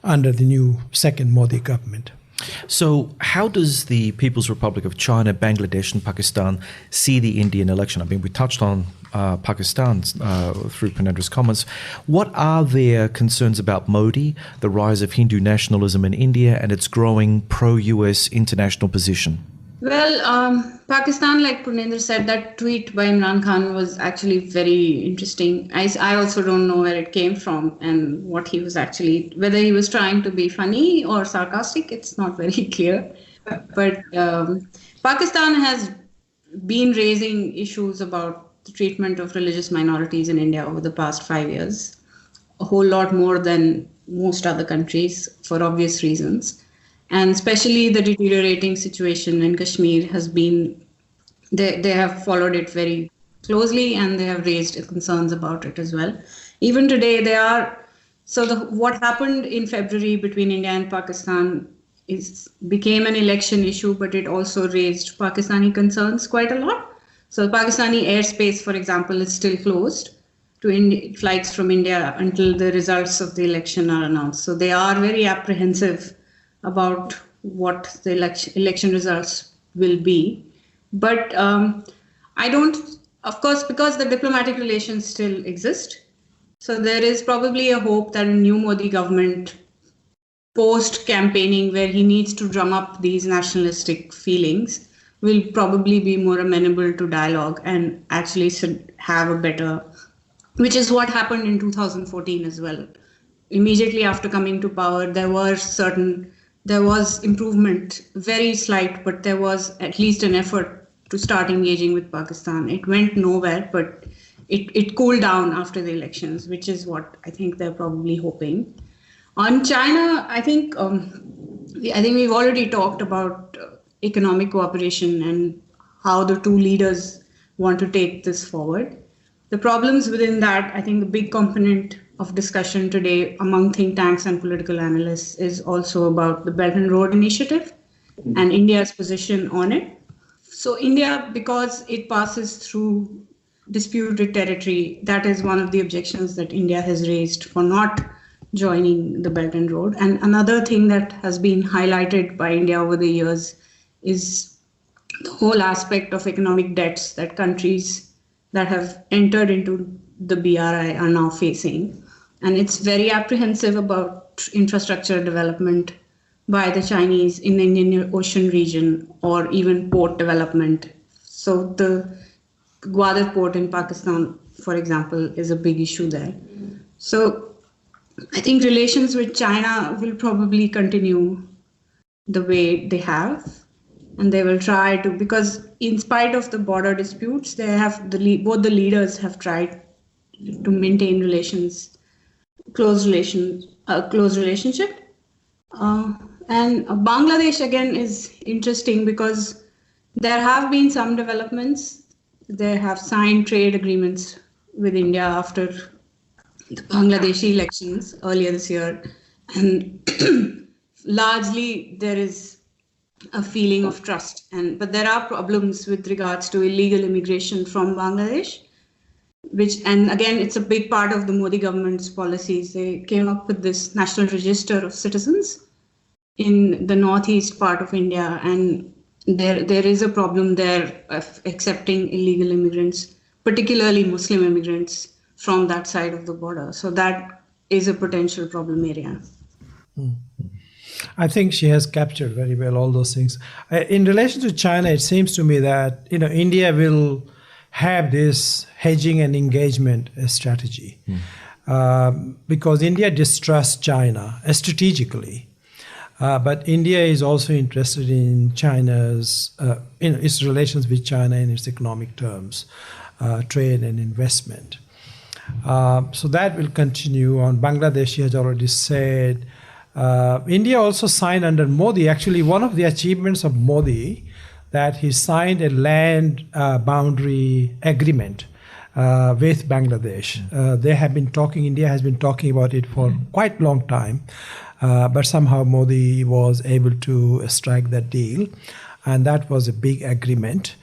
under the new second Modi government. So how does the People's Republic of China, Bangladesh and Pakistan see the Indian election? I mean, we touched on Pakistan through Purnendra's comments. What are their concerns about Modi, the rise of Hindu nationalism in India and its growing pro-US international position? Well, Pakistan, like Purnendra said, that tweet by Imran Khan was actually very interesting. I also don't know where it came from and what he was actually, whether he was trying to be funny or sarcastic, it's not very clear. But Pakistan has been raising issues about the treatment of religious minorities in India over the past 5 years, a whole lot more than most other countries for obvious reasons. And especially the deteriorating situation in Kashmir has been, they have followed it very closely and they have raised concerns about it as well. Even today, what happened in February between India and Pakistan became an election issue, but it also raised Pakistani concerns quite a lot. So Pakistani airspace, for example, is still closed to flights from India until the results of the election are announced. So they are very apprehensive about what the election results will be. But of course, because the diplomatic relations still exist, so there is probably a hope that a new Modi government, post-campaigning where he needs to drum up these nationalistic feelings, will probably be more amenable to dialogue and actually should have a better, which is what happened in 2014 as well. Immediately after coming to power, there was improvement, very slight, but there was at least an effort to start engaging with Pakistan. It went nowhere, but it cooled down after the elections, which is what I think they're probably hoping. On China, I think we've already talked about economic cooperation and how the two leaders want to take this forward. The problems within that, I think the big component of discussion today among think tanks and political analysts is also about the Belt and Road Initiative and India's position on it. So India, because it passes through disputed territory, that is one of the objections that India has raised for not joining the Belt and Road. And another thing that has been highlighted by India over the years is the whole aspect of economic debts that countries that have entered into the BRI are now facing. And it's very apprehensive about infrastructure development by the Chinese in the Indian Ocean region or even port development. So the Gwadar port in Pakistan, for example, is a big issue there. So I think relations with China will probably continue the way they have. And they will try to, because in spite of the border disputes, they have both the leaders have tried to maintain close relationship. And Bangladesh again is interesting because there have been some developments. They have signed trade agreements with India after the Bangladeshi elections earlier this year, and largely there is a feeling of trust. But there are problems with regards to illegal immigration from Bangladesh, and again, it's a big part of the Modi government's policies. They came up with this national register of citizens in the northeast part of India, and there is a problem there of accepting illegal immigrants, particularly Muslim immigrants from that side of the border. So that is a potential problem area. I think she has captured very well all those things. In relation to China, it seems to me that India will have this hedging and engagement strategy. Because India distrusts China strategically. But India is also interested in China's, its relations with China in its economic terms, trade and investment. So that will continue on. Bangladesh has already said. India also signed under Modi. Actually, one of the achievements of Modi that he signed a land boundary agreement with Bangladesh. They have been talking. India has been talking about it for quite a long time. But somehow Modi was able to strike that deal, and that was a big agreement.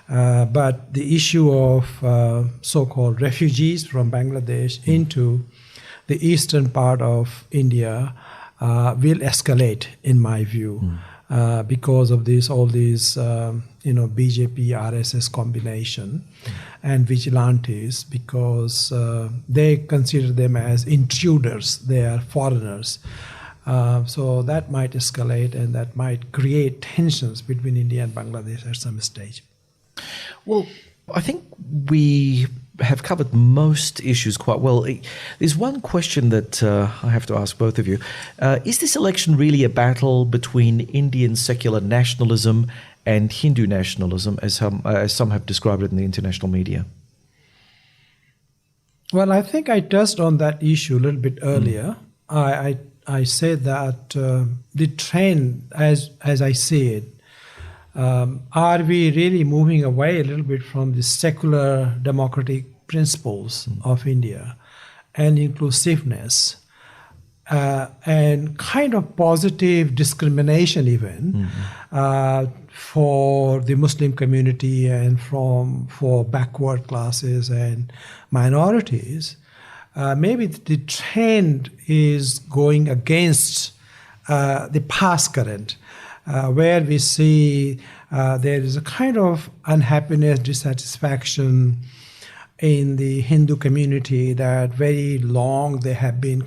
But the issue of so-called refugees from Bangladesh into the eastern part of India will escalate, in my view, because of all these BJP RSS combination and vigilantes, because they consider them as intruders. They are foreigners. So that might escalate, and that might create tensions between India and Bangladesh at some stage. Well, I think we have covered most issues quite well. There's one question that I have to ask both of you. Is this election really a battle between Indian secular nationalism and Hindu nationalism, as some have described it in the international media? Well, I think I touched on that issue a little bit earlier. I said that the trend, as I see it, are we really moving away a little bit from the secular democratic principles of India and inclusiveness and kind of positive discrimination even for the Muslim community and for backward classes and minorities? Maybe the trend is going against the past current, where we see there is a kind of unhappiness, dissatisfaction in the Hindu community that very long they have been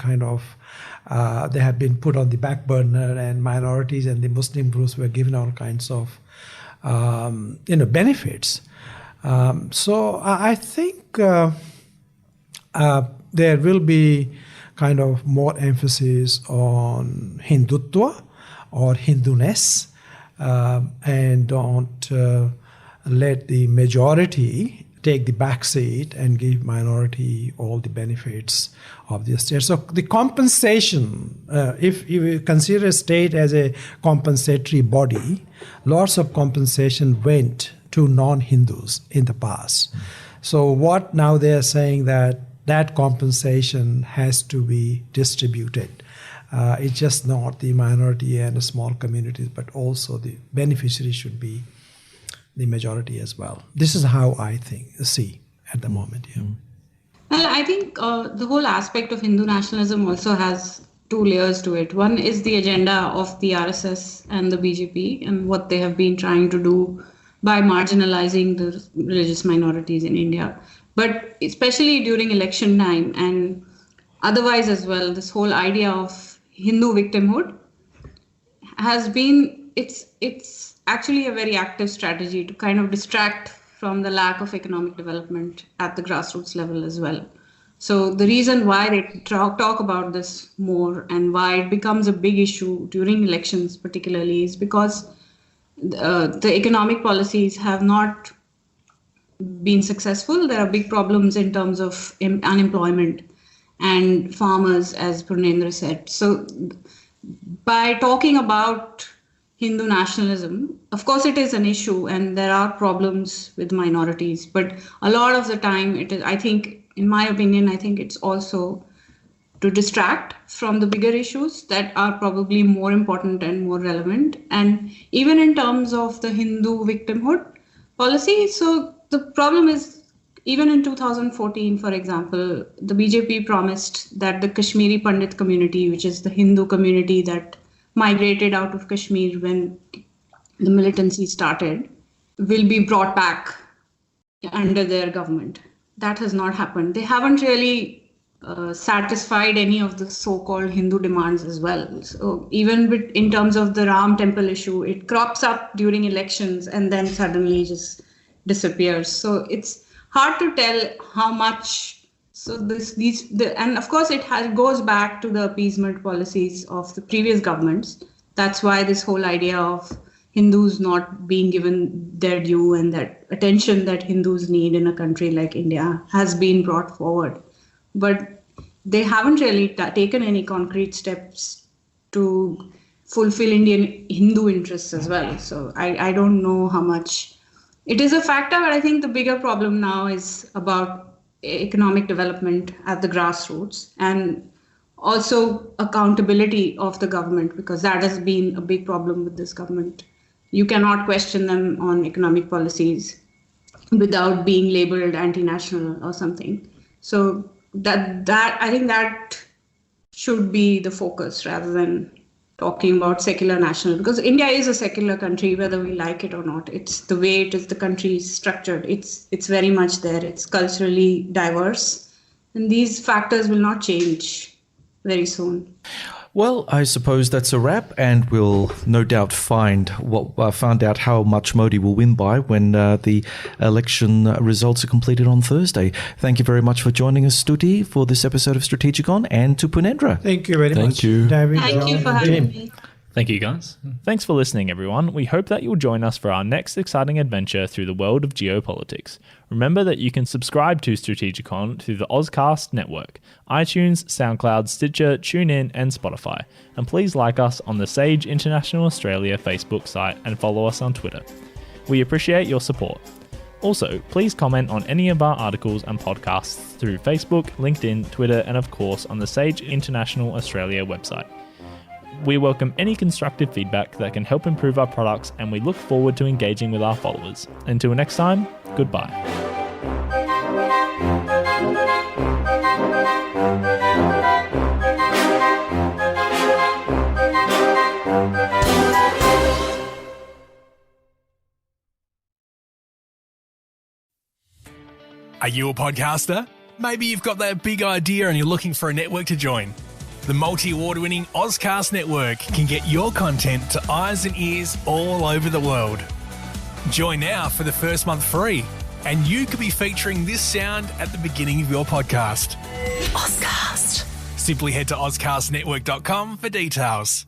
they have been put on the back burner, and minorities and the Muslim groups were given all kinds of benefits. So I think there will be kind of more emphasis on Hindutva or Hinduness, and don't let the majority take the back seat and give minority all the benefits of the state. So the compensation, if you consider a state as a compensatory body, lots of compensation went to non-Hindus in the past. So what now they are saying that compensation has to be distributed. It's just not the minority and the small communities, but also the beneficiaries should be the majority as well. This is how I see at the moment. Yeah. Well, I think the whole aspect of Hindu nationalism also has two layers to it. One is the agenda of the RSS and the BJP and what they have been trying to do by marginalizing the religious minorities in India. But especially during election time and otherwise as well, this whole idea of Hindu victimhood has been, it's actually a very active strategy to kind of distract from the lack of economic development at the grassroots level as well. So the reason why they talk about this more and why it becomes a big issue during elections particularly is because the economic policies have not been successful. There are big problems in terms of unemployment and farmers, as Purnendra said. So by talking about Hindu nationalism, of course it is an issue and there are problems with minorities, but a lot of the time it is, I think, in my opinion, I think it's also to distract from the bigger issues that are probably more important and more relevant. And even in terms of the Hindu victimhood policy, so the problem is, even in 2014, for example, the BJP promised that the Kashmiri Pandit community, which is the Hindu community that migrated out of Kashmir when the militancy started, will be brought back under their government. That has not happened. They haven't really satisfied any of the so-called Hindu demands as well. So even in terms of the Ram temple issue, it crops up during elections and then suddenly just disappears. So it's hard to tell how much. So and of course it goes back to the appeasement policies of the previous governments. That's why this whole idea of Hindus not being given their due and that attention that Hindus need in a country like India has been brought forward. But they haven't really taken any concrete steps to fulfill Indian Hindu interests as well. So I don't know how much it is a factor, but I think the bigger problem now is about economic development at the grassroots and also accountability of the government, because that has been a big problem with this government. You cannot question them on economic policies without being labeled anti-national or something. So that I think that should be the focus rather than talking about secular national, because India is a secular country, whether we like it or not. It's the way it is, the country is structured. It's very much there. It's culturally diverse. And these factors will not change very soon. Well, I suppose that's a wrap, and we'll no doubt find out how much Modi will win by when the election results are completed on Thursday. Thank you very much for joining us, Stuti, for this episode of Strategicon, and to Purnendra. Thank you very much. Thank you. David, Thank you for having me. Thank you, guys. Thanks for listening, everyone. We hope that you'll join us for our next exciting adventure through the world of geopolitics. Remember that you can subscribe to Strategicon through the Ozcast network, iTunes, SoundCloud, Stitcher, TuneIn, and Spotify. And please like us on the Sage International Australia Facebook site and follow us on Twitter. We appreciate your support. Also, please comment on any of our articles and podcasts through Facebook, LinkedIn, Twitter, and of course on the Sage International Australia website. We welcome any constructive feedback that can help improve our products, and we look forward to engaging with our followers. Until next time, goodbye. Are you a podcaster? Maybe you've got that big idea and you're looking for a network to join. The multi-award-winning Ozcast network can get your content to eyes and ears all over the world. Join now for the first month free, and you could be featuring this sound at the beginning of your podcast. Ozcast. Simply head to ozcastnetwork.com for details.